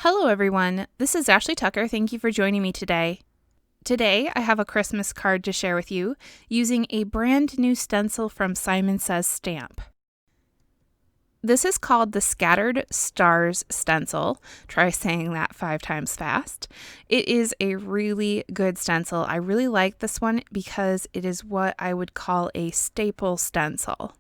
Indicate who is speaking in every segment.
Speaker 1: Hello everyone, this is Ashley Tucker. Thank you for joining me today. Today I have a Christmas card to share with you using a brand new stencil from Simon Says Stamp. This is called the Scattered Stars Stencil. Try saying that 5 times fast. It is a really good stencil. I really like this one because it is what I would call a staple stencil,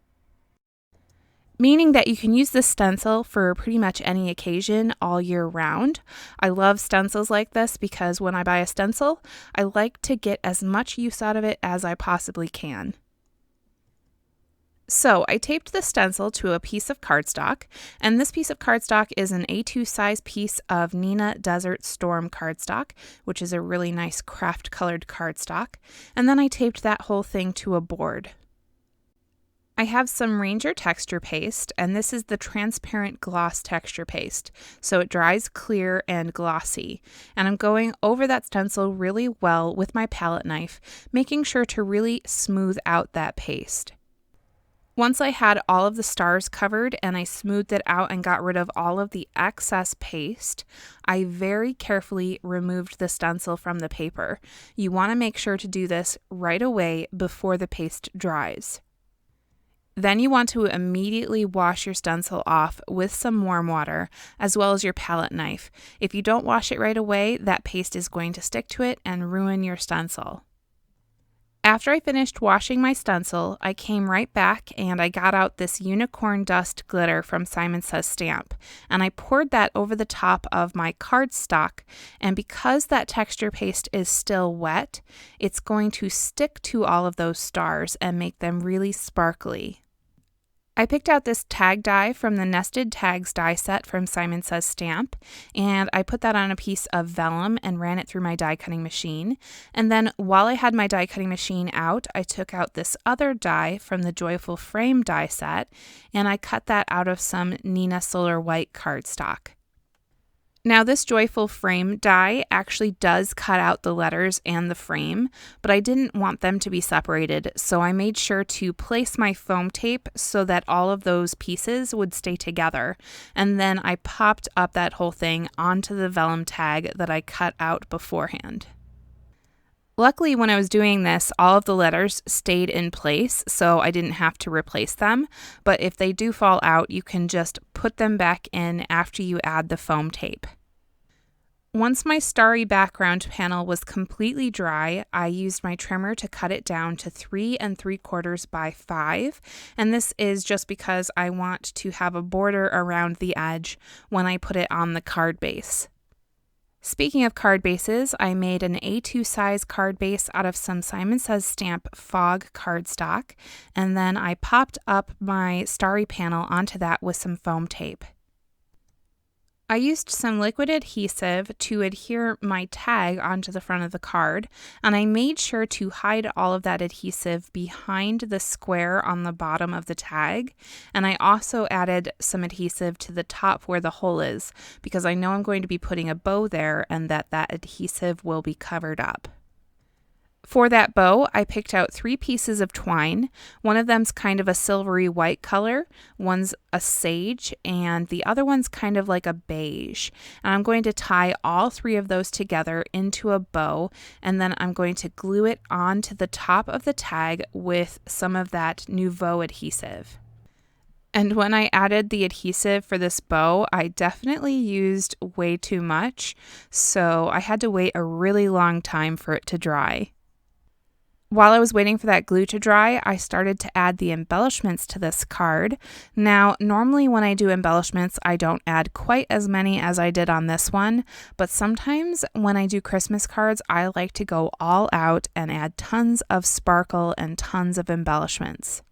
Speaker 1: meaning that you can use this stencil for pretty much any occasion all year round. I love stencils like this because when I buy a stencil, I like to get as much use out of it as I possibly can. So I taped the stencil to a piece of cardstock, and this piece of cardstock is an A2 size piece of Neenah Desert Storm cardstock, which is a really nice craft colored cardstock, and then I taped that whole thing to a board. I have some Ranger texture paste, and this is the transparent gloss texture paste, so it dries clear and glossy. And I'm going over that stencil really well with my palette knife, making sure to really smooth out that paste. Once I had all of the stars covered and I smoothed it out and got rid of all of the excess paste, I very carefully removed the stencil from the paper. You want to make sure to do this right away before the paste dries. Then you want to immediately wash your stencil off with some warm water, as well as your palette knife. If you don't wash it right away, that paste is going to stick to it and ruin your stencil. After I finished washing my stencil, I came right back and I got out this unicorn dust glitter from Simon Says Stamp, and I poured that over the top of my cardstock, and because that texture paste is still wet, it's going to stick to all of those stars and make them really sparkly. I picked out this tag die from the Nested Tags die set from Simon Says Stamp, and I put that on a piece of vellum and ran it through my die cutting machine. And then while I had my die cutting machine out, I took out this other die from the Joyful Frame die set, and I cut that out of some Neenah Solar White cardstock. Now this Joyful Frame die actually does cut out the letters and the frame, but I didn't want them to be separated, so I made sure to place my foam tape so that all of those pieces would stay together, and then I popped up that whole thing onto the vellum tag that I cut out beforehand. Luckily, when I was doing this, all of the letters stayed in place, so I didn't have to replace them, but if they do fall out, you can just put them back in after you add the foam tape. Once my starry background panel was completely dry, I used my trimmer to cut it down to 3 3/4 by 5, and this is just because I want to have a border around the edge when I put it on the card base. Speaking of card bases, I made an A2 size card base out of some Simon Says Stamp Fog cardstock, and then I popped up my starry panel onto that with some foam tape. I used some liquid adhesive to adhere my tag onto the front of the card, and I made sure to hide all of that adhesive behind the square on the bottom of the tag, and I also added some adhesive to the top where the hole is, because I know I'm going to be putting a bow there and that adhesive will be covered up. For that bow, I picked out 3 pieces of twine. One of them's kind of a silvery white color, one's a sage, and the other one's kind of like a beige. And I'm going to tie all 3 of those together into a bow, and then I'm going to glue it onto the top of the tag with some of that Nuvo adhesive. And when I added the adhesive for this bow, I definitely used way too much, so I had to wait a really long time for it to dry. While I was waiting for that glue to dry, I started to add the embellishments to this card. Now, normally when I do embellishments, I don't add quite as many as I did on this one, but sometimes when I do Christmas cards, I like to go all out and add tons of sparkle and tons of embellishments.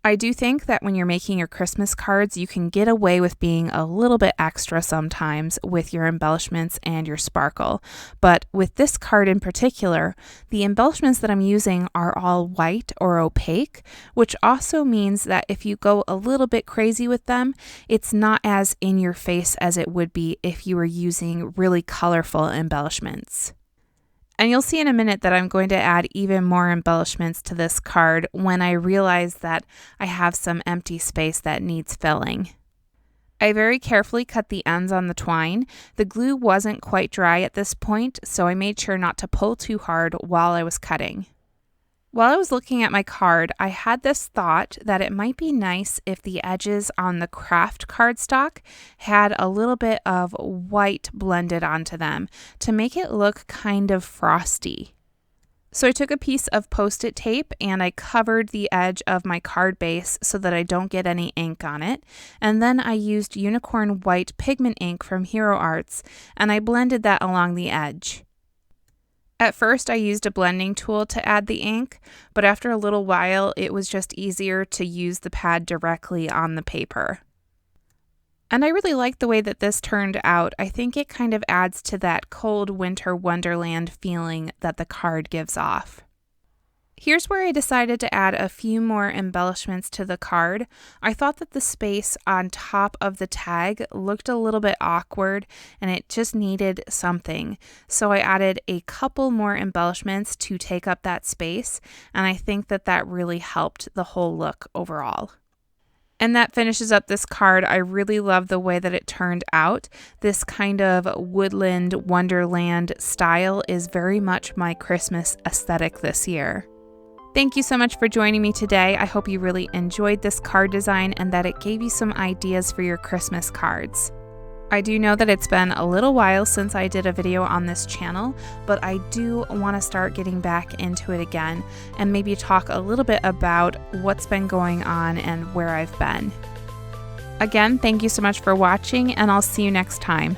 Speaker 1: I do think that when you're making your Christmas cards, you can get away with being a little bit extra sometimes with your embellishments and your sparkle. But with this card in particular, the embellishments that I'm using are all white or opaque, which also means that if you go a little bit crazy with them, it's not as in your face as it would be if you were using really colorful embellishments. And you'll see in a minute that I'm going to add even more embellishments to this card when I realize that I have some empty space that needs filling. I very carefully cut the ends on the twine. The glue wasn't quite dry at this point, so I made sure not to pull too hard while I was cutting. While I was looking at my card, I had this thought that it might be nice if the edges on the craft cardstock had a little bit of white blended onto them to make it look kind of frosty. So I took a piece of Post-it tape and I covered the edge of my card base so that I don't get any ink on it. And then I used unicorn white pigment ink from Hero Arts and I blended that along the edge. At first I used a blending tool to add the ink, but after a little while it was just easier to use the pad directly on the paper. And I really like the way that this turned out. I think it kind of adds to that cold winter wonderland feeling that the card gives off. Here's where I decided to add a few more embellishments to the card. I thought that the space on top of the tag looked a little bit awkward and it just needed something. So I added a couple more embellishments to take up that space, and I think that that really helped the whole look overall. And that finishes up this card. I really love the way that it turned out. This kind of woodland wonderland style is very much my Christmas aesthetic this year. Thank you so much for joining me today. I hope you really enjoyed this card design and that it gave you some ideas for your Christmas cards. I do know that it's been a little while since I did a video on this channel, but I do want to start getting back into it again and maybe talk a little bit about what's been going on and where I've been. Again, thank you so much for watching, and I'll see you next time.